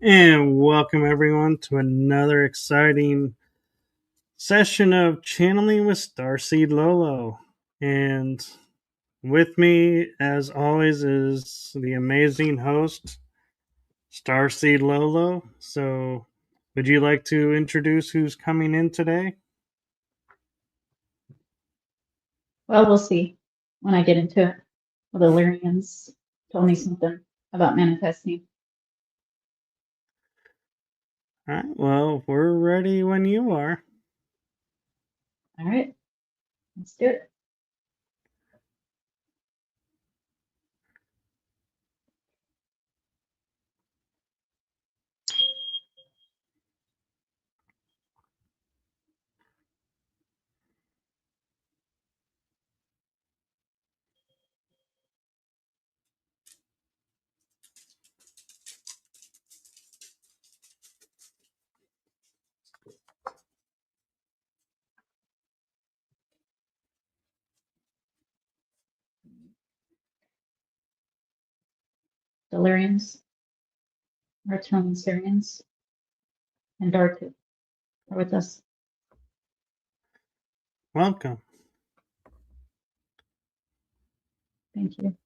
And welcome everyone to another exciting session of channeling with Starseed Lø Lø. And with me, as always, is the amazing host, Starseed Lø Lø. So, would you like to introduce who's coming in today? Well, we'll see when I get into it. Well, the Lyrians told me something about manifesting. All right, well, we're ready when you are. All right, let's do it. Delirians, Reptilian Syrians, and Darku are with us. Welcome. Thank you.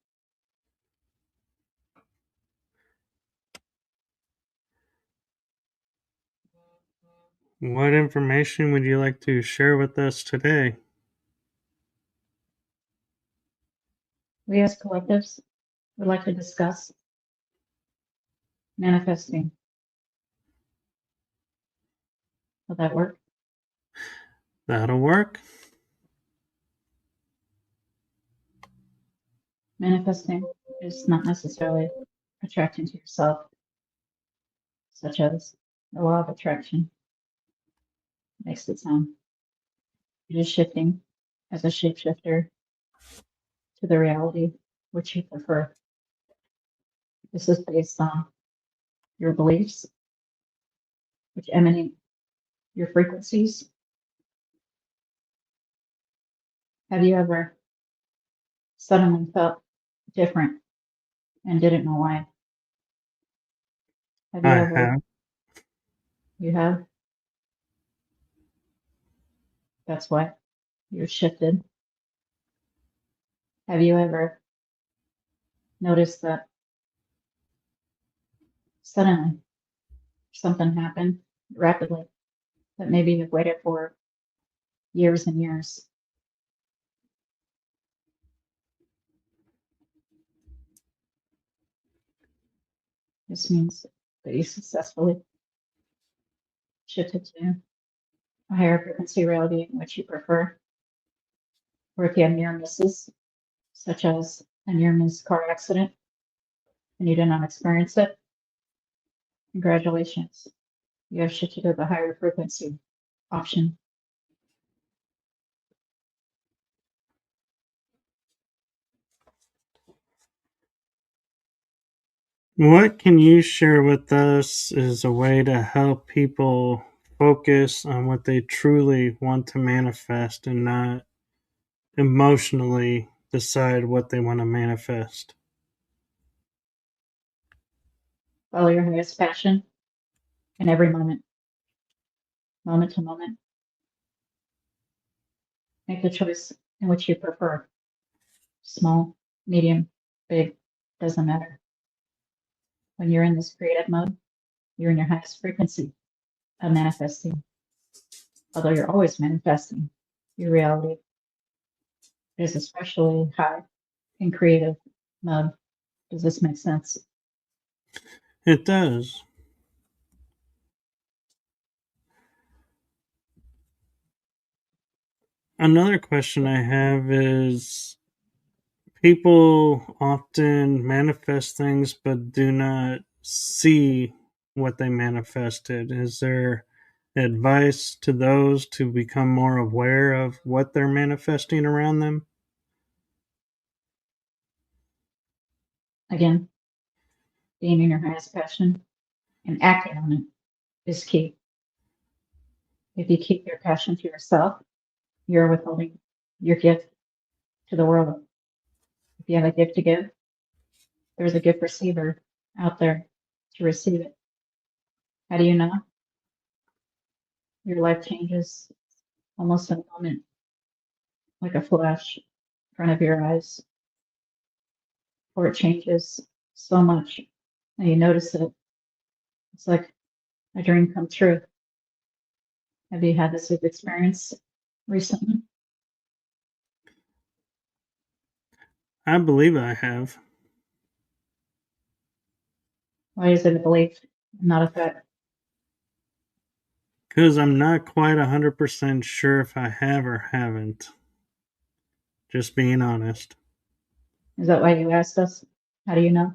What information would you like to share with us today? We as collectives would like to discuss manifesting. Will that work? That'll work. Manifesting is not necessarily attracting to yourself, such as the law of attraction makes it sound. You're just shifting as a shapeshifter to the reality which you prefer. This is based on your beliefs, which emanate your frequencies. Have you ever suddenly felt different and didn't know why? Have you I ever? have. You have? That's why you're shifted. Have you ever noticed that suddenly something happened rapidly that maybe you've waited for years and years? This means that you successfully shifted to a higher frequency reality in which you prefer. Or if you have near misses, such as a near miss car accident, and you did not experience it, congratulations. You have shifted to the higher frequency option. What can you share with us as a way to help people focus on what they truly want to manifest and not emotionally decide what they want to manifest? Follow your highest passion in every moment, moment to moment. Make the choice in which you prefer. Small, medium, big, doesn't matter. When you're in this creative mode, you're in your highest frequency of manifesting. Although you're always manifesting, your reality is especially high in creative mode. Does this make sense? It does. Another question I have is people often manifest things but do not see what they manifested. Is there advice to those to become more aware of what they're manifesting around them? Again, being in your highest passion and acting on it is key. If you keep your passion to yourself, you're withholding your gift to the world. If you have a gift to give, there's a gift receiver out there to receive it. How do you know? Your life changes almost in a moment, like a flash in front of your eyes, or it changes so much and you notice it. It's like a dream come true. Have you had this experience recently? I believe I have. Why is it a belief, not a fact? Because I'm not quite 100% sure if I have or haven't. Just being honest. Is that why you asked us? How do you know?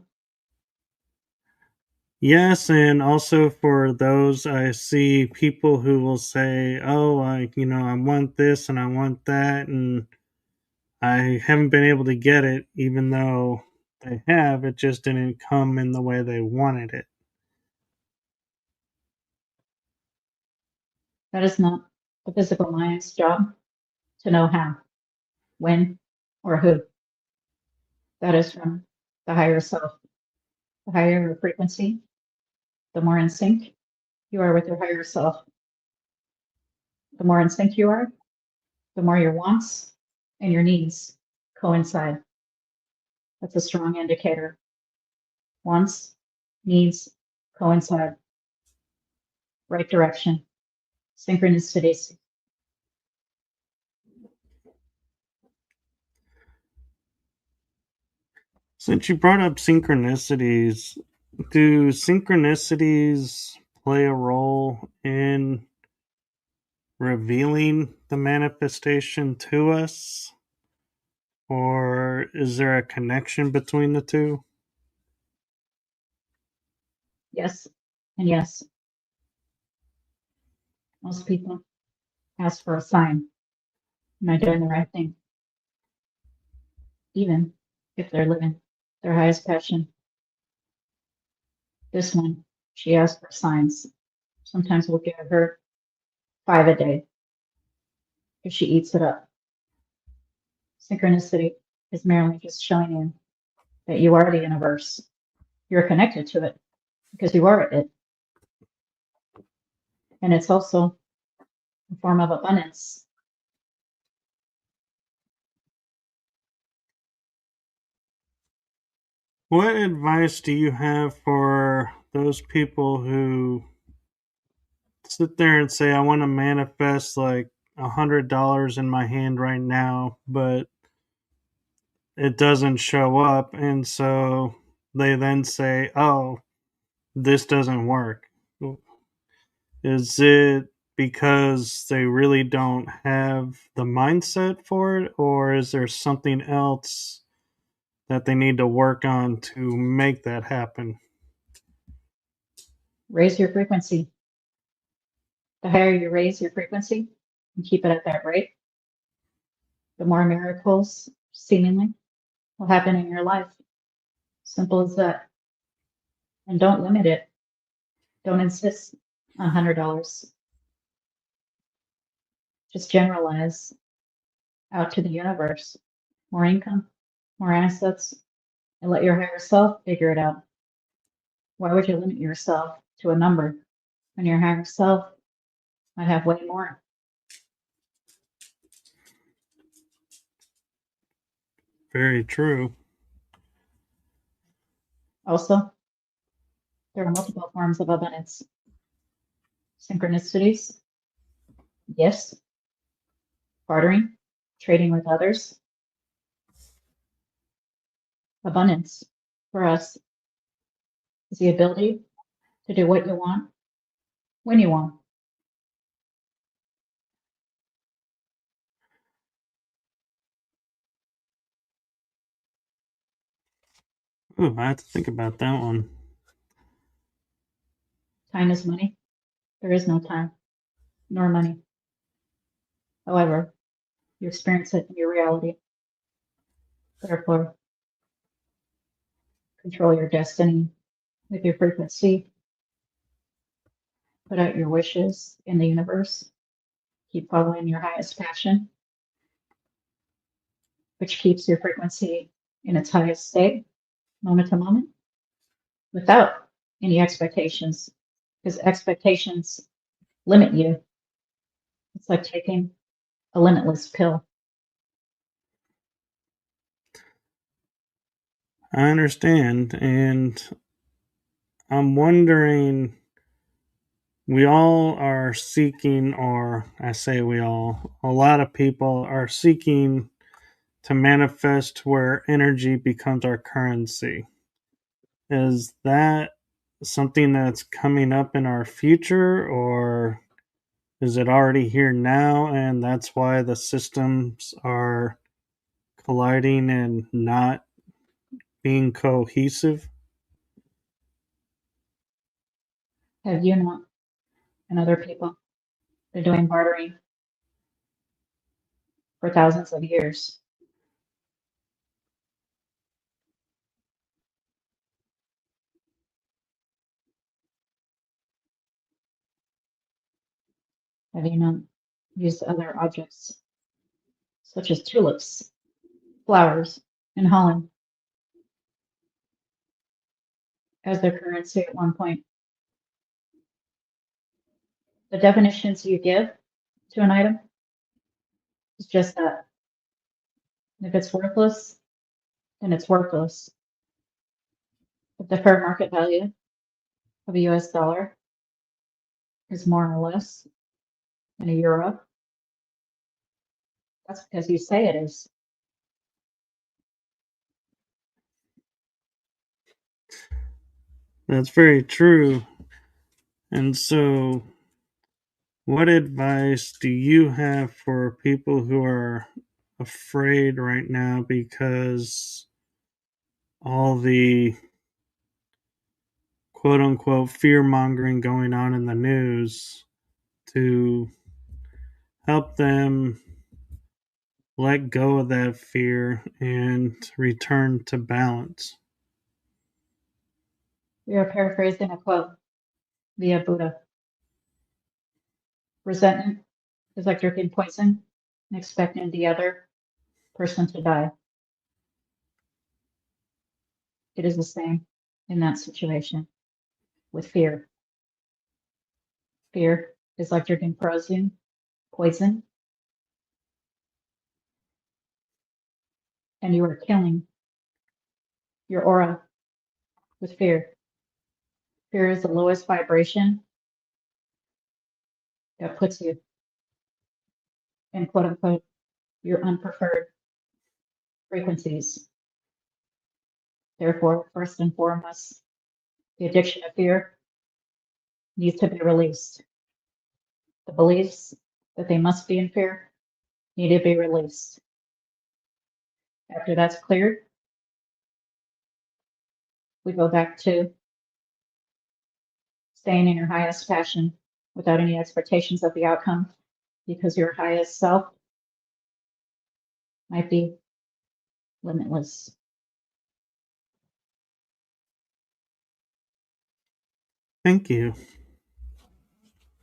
Yes, and also for those, I see people who will say, "Oh, I want this and I want that," and I haven't been able to get it, even though they have. It just didn't come in the way they wanted it. That is not the physical mind's job to know how, when, or who. That is from the higher self. The higher your frequency, the more in sync you are with your higher self. The more in sync you are, the more your wants and your needs coincide. That's a strong indicator. Wants, needs coincide. Right direction. Synchronicities. Since you brought up synchronicities, do synchronicities play a role in revealing the manifestation to us? Or is there a connection between the two? Yes and yes. Most people ask for a sign. Am I doing the right thing? Even if they're living their highest passion. This one, she asked for signs. Sometimes we'll give her 5 a day if she eats it up. Synchronicity is merely just showing you that you are the universe. You're connected to it because you are it. And it's also a form of abundance. What advice do you have for those people who sit there and say, I want to manifest like $100 in my hand right now, but it doesn't show up? And so they then say, oh, this doesn't work. Is it because they really don't have the mindset for it, or is there something else that they need to work on to make that happen? Raise your frequency. The higher you raise your frequency and keep it at that rate, the more miracles, seemingly, will happen in your life. Simple as that. And don't limit it. Don't insist on $100. Just generalize out to the universe. More income, more assets, and let your higher self figure it out. Why would you limit yourself to a number when your higher self might have way more? Very true. Also, there are multiple forms of abundance. Synchronicities, gifts, bartering, trading with others. Abundance for us is the ability to do what you want when you want. Ooh, I have to think about that one. Time is money. There is no time nor money. However, you experience it in your reality. Therefore, control your destiny with your frequency. Put out your wishes in the universe. Keep following your highest passion, which keeps your frequency in its highest state, moment to moment, without any expectations. because expectations limit you. It's like taking a limitless pill. I understand, and I'm wondering, we all are seeking, or I say we all, a lot of people are seeking to manifest where energy becomes our currency. Is that something that's coming up in our future, or is it already here now and that's why the systems are colliding and not being cohesive? Have you not and other people been doing bartering for thousands of years? Have you not used other objects, such as tulips, flowers, and Holland, as their currency at one point? The definitions you give to an item is just that. If it's worthless, then it's worthless. If the fair market value of a US dollar is more or less than a euro, that's because you say it is. That's very true. And so, what advice do you have for people who are afraid right now because all the quote unquote fear mongering going on in the news, to help them let go of that fear and return to balance? We are paraphrasing a quote via Buddha. Resentment is like drinking poison and expecting the other person to die. It is the same in that situation with fear. Fear is like drinking poison, and you are killing your aura with fear. Fear is the lowest vibration that puts you in quote unquote your unpreferred frequencies. Therefore, first and foremost, the addiction of fear needs to be released. The beliefs that they must be in fear need to be released. After that's cleared, we go back to staying in your highest passion without any expectations of the outcome, because your highest self might be limitless. Thank you.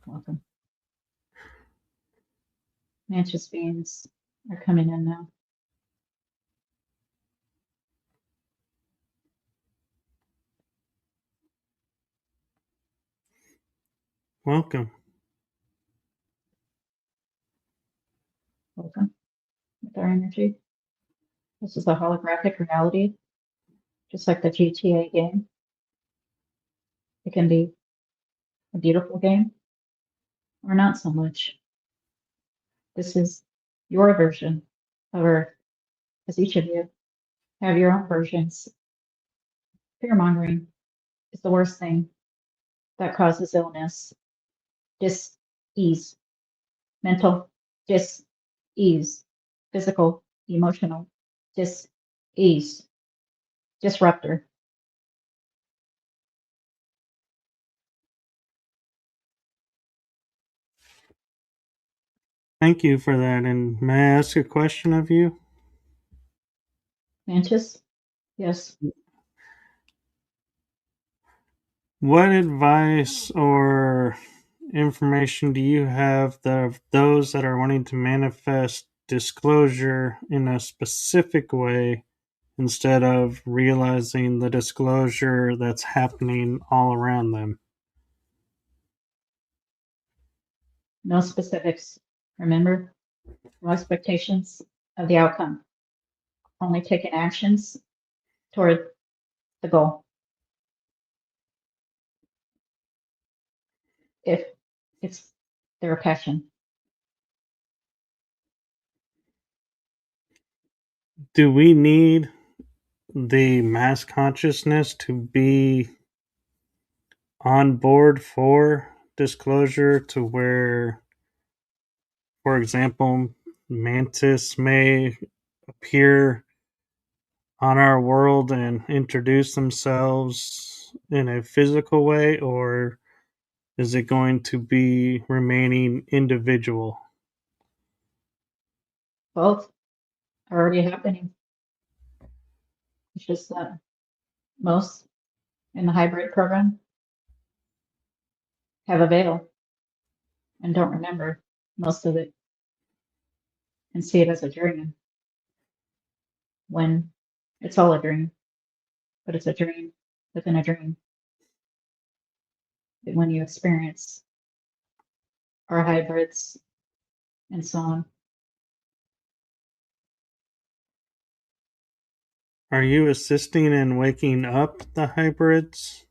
Welcome. Mantis beings are coming in now. Welcome. Welcome with our energy. This is a holographic reality, just like the GTA game. It can be a beautiful game or not so much. This is your version of Earth, as each of you have your own versions. Fear mongering is the worst thing that causes illness, dis-ease, mental dis-ease, physical, emotional dis-ease, disruptor. Thank you for that. And may I ask a question of you? Mantis? Yes. What advice or information do you have of those that are wanting to manifest disclosure in a specific way instead of realizing the disclosure that's happening all around them? No specifics. Remember? No expectations of the outcome. Only taking actions toward the goal. If it's their passion. Do we need the mass consciousness to be on board for disclosure to where, for example, mantis may appear on our world and introduce themselves in a physical way, or is it going to be remaining individual? Both are already happening. It's just that most in the hybrid program have a veil and don't remember most of it and see it as a dream when it's all a dream, but it's a dream within a dream. And when you experience our hybrids and so on. Are you assisting in waking up the hybrids?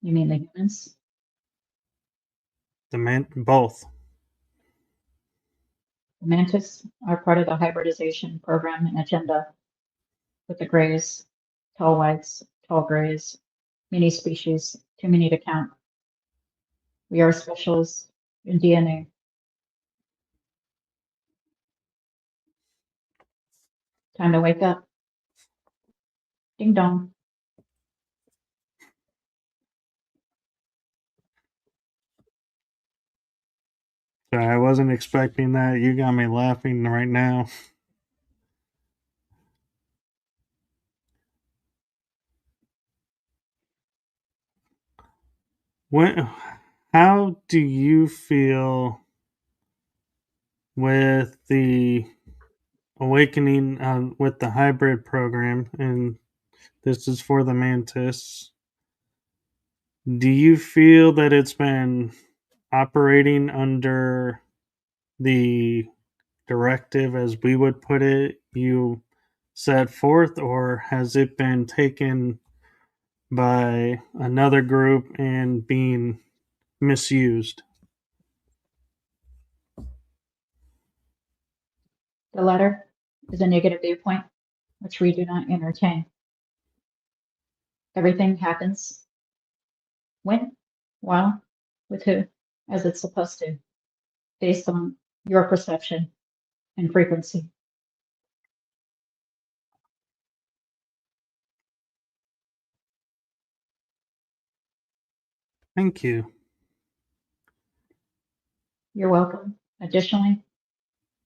You mean the humans? Both. The mantis are part of the hybridization program and agenda with the grays, tall whites, tall grays, many species, too many to count. We are specialists in DNA. Time to wake up. Ding dong. Sorry, I wasn't expecting that. You got me laughing right now. When, how do you feel with the awakening with the hybrid program? And this is for the mantis. Do you feel that it's been operating under the directive, as we would put it, you set forth, or has it been taken by another group and being misused? The latter is a negative viewpoint, which we do not entertain. Everything happens when, while, with who, as it's supposed to, based on your perception and frequency. Thank you. You're welcome. Additionally,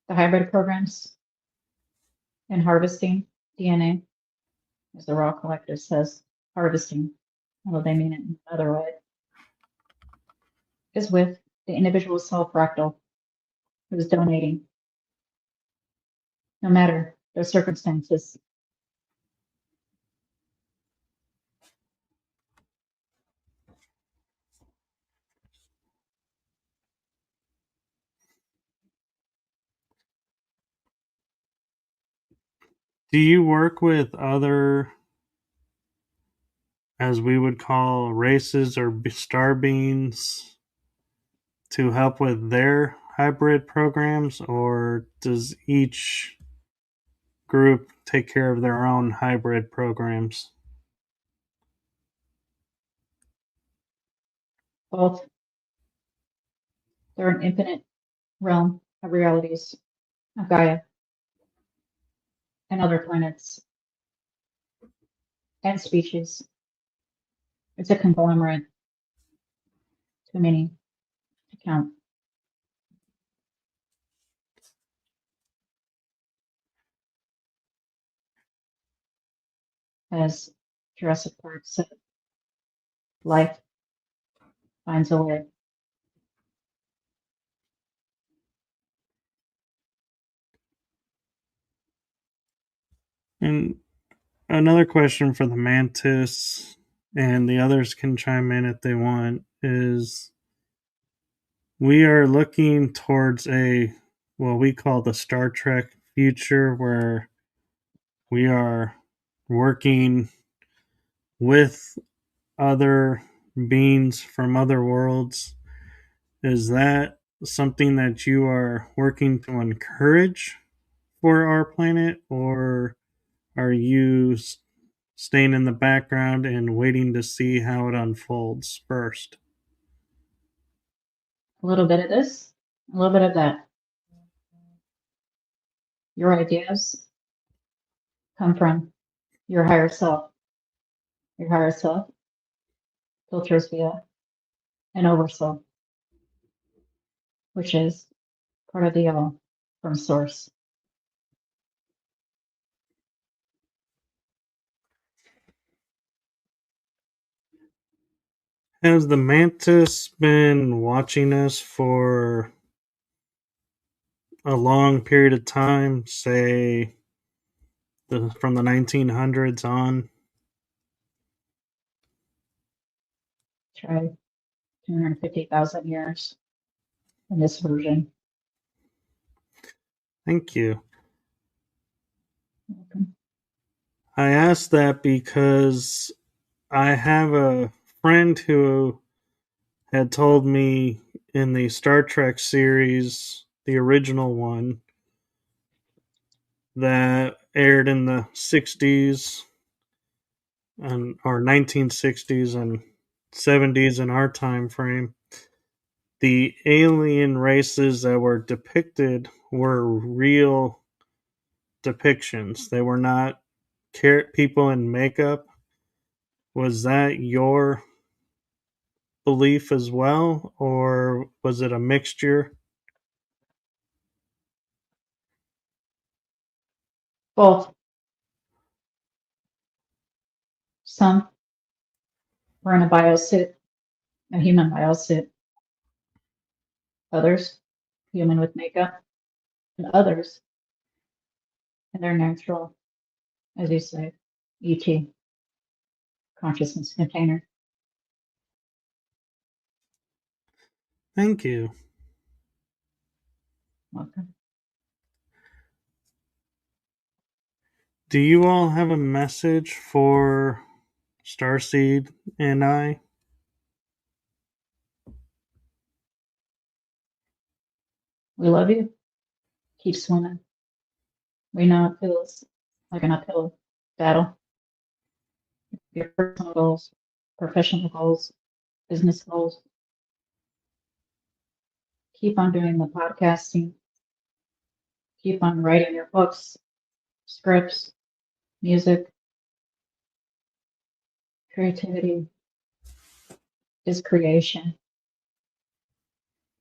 the hybrid programs and harvesting DNA, as the Raw Collective says, harvesting, although they mean it in another way, is with the individual self fractal who is donating, no matter their circumstances. Do you work with other, as we would call, races or star beings to help with their hybrid programs, or does each group take care of their own hybrid programs? Both, they're an infinite realm of realities of Gaia and other planets and species. It's a conglomerate, too many to count. As Jurassic Park said, life finds a way. And another question for the mantis, and the others can chime in if they want, is we are looking towards what we call the Star Trek future, where we are working with other beings from other worlds. Is that something that you are working to encourage for our planet, or are you staying in the background and waiting to see how it unfolds first? A little bit of this, a little bit of that. Your ideas come from your higher self. Your higher self filters via an oversoul, which is part of the all from source. Has the mantis been watching us for a long period of time, say from the 1900s on? Try 250,000 years in this version. Thank you. Welcome. I asked that because I have a friend who had told me in the Star Trek series, the original one, that aired in the 60s or 1960s and 70s in our time frame, the alien races that were depicted were real depictions. They were not people in makeup. Was that your belief as well, or was it a mixture? Both. Some were in a biosuit, a human biosuit. Others, human with makeup. And others in their natural, as you say, ET, consciousness container. Thank you. Welcome. Do you all have a message for Starseed and I? We love you. Keep swimming. We know it feels like an uphill battle. Your personal goals, professional goals, business goals. Keep on doing the podcasting. Keep on writing your books, scripts, music. Creativity is creation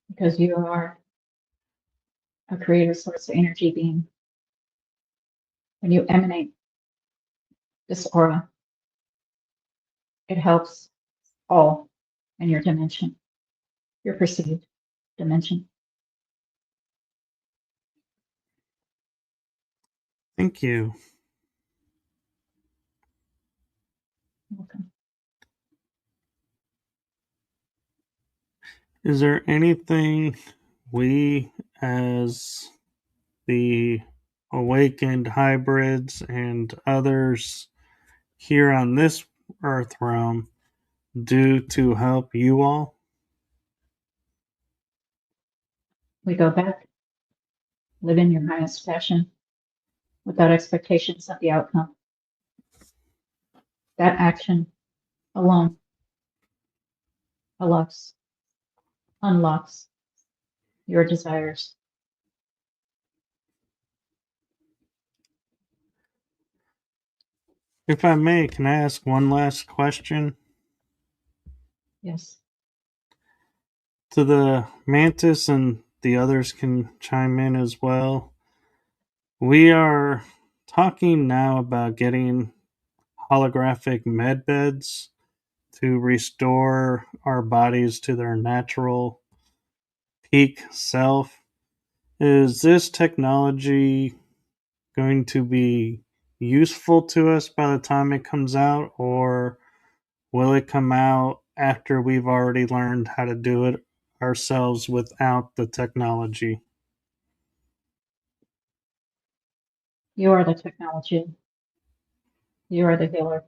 because you are a creative source of energy being. When you emanate this aura, it helps all in your dimension, your perceived dimension. Thank you. Welcome. Is there anything we, as the awakened hybrids and others here on this earth realm, do to help you all? We go back, live in your highest passion without expectations of the outcome. That action alone unlocks your desires. If I may, can I ask one last question? Yes. To the mantis, and the others can chime in as well. We are talking now about getting holographic med beds to restore our bodies to their natural peak self. Is this technology going to be useful to us by the time it comes out, or will it come out after we've already learned how to do it ourselves without the technology? You are the technology. You are the healer.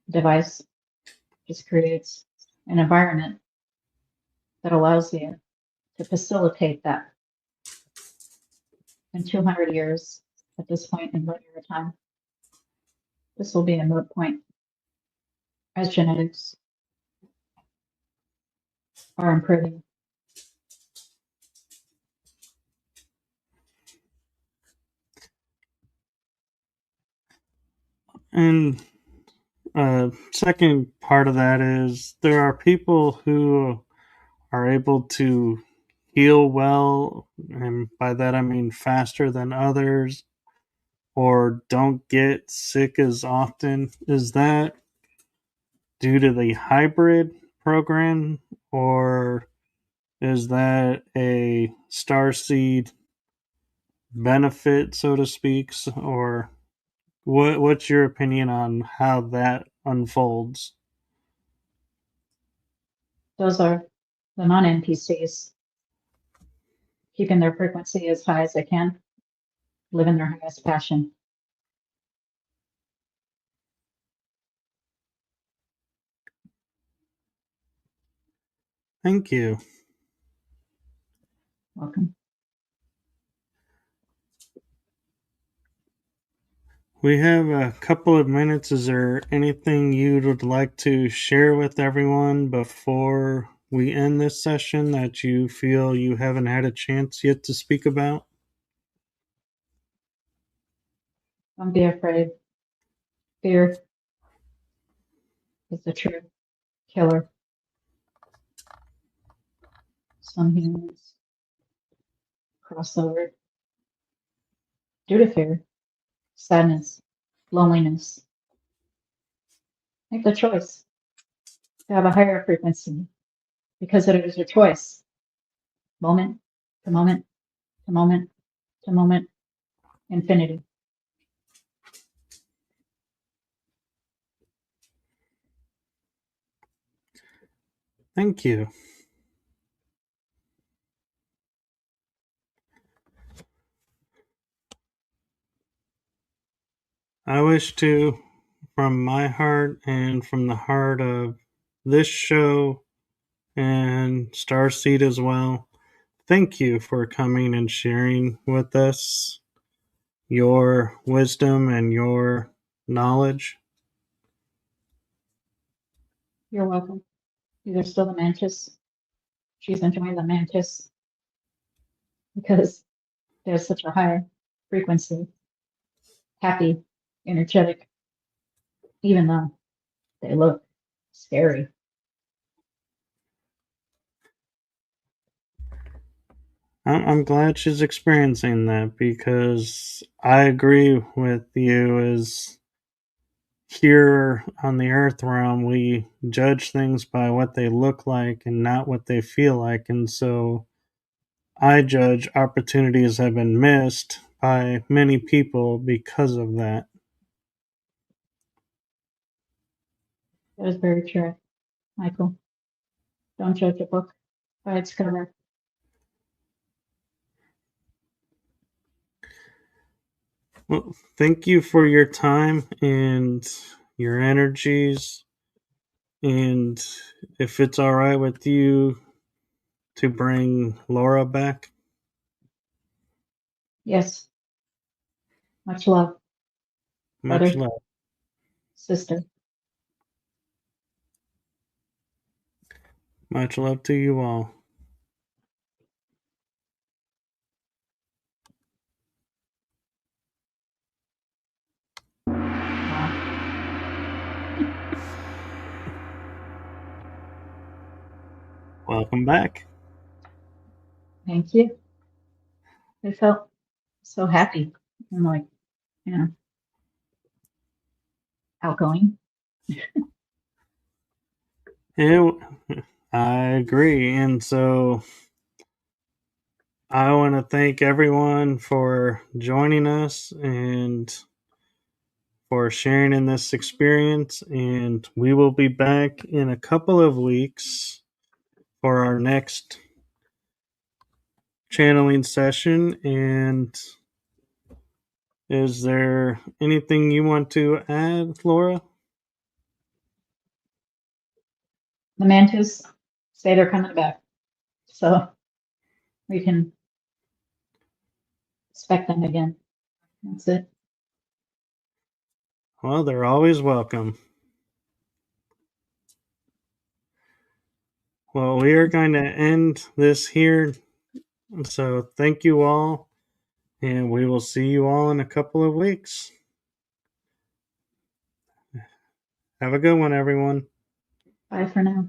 The device just creates an environment that allows you to facilitate that. In 200 years, at this point in linear time, this will be a moot point as genetics are improving. And second part of that is there are people who are able to heal well, and by that I mean faster than others, or don't get sick as often. Is that due to the hybrid program, or is that a Starseed benefit, so to speak, or what's your opinion on how that unfolds? Those are the non-NPCs, keeping their frequency as high as they can, living their highest passion. Thank you. Welcome. We have a couple of minutes. Is there anything you would like to share with everyone before we end this session that you feel you haven't had a chance yet to speak about? Don't be afraid. Fear is the true killer. Some humans cross over due to fear, sadness, loneliness. Make the choice to have a higher frequency because it is your choice. Moment to moment to moment to moment, infinity. Thank you. I wish to, from my heart and from the heart of this show and Starseed as well, thank you for coming and sharing with us your wisdom and your knowledge. You're welcome. These are still the mantis. She's enjoying the mantis because there's such a high frequency, happy, energetic, even though they look scary. I'm glad she's experiencing that because I agree with you. As here on the earth realm, we judge things by what they look like and not what they feel like. And so I judge opportunities have been missed by many people because of that. That is very true, Michael. Don't judge a book by its cover. Well, thank you for your time and your energies. And if it's all right with you to bring Laura back. Yes. Much love. Much Brother, love. sister. Much love to you all. Wow. Welcome back. Thank you. I felt so happy and like, outgoing. Yeah, I agree. And so I want to thank everyone for joining us and for sharing in this experience. And we will be back in a couple of weeks for our next channeling session. And is there anything you want to add, Laura? The mantis say they're coming back, so we can expect them again. That's it. Well, they're always welcome. Well, we are going to end this here. So thank you all, and we will see you all in a couple of weeks. Have a good one, everyone. Bye for now.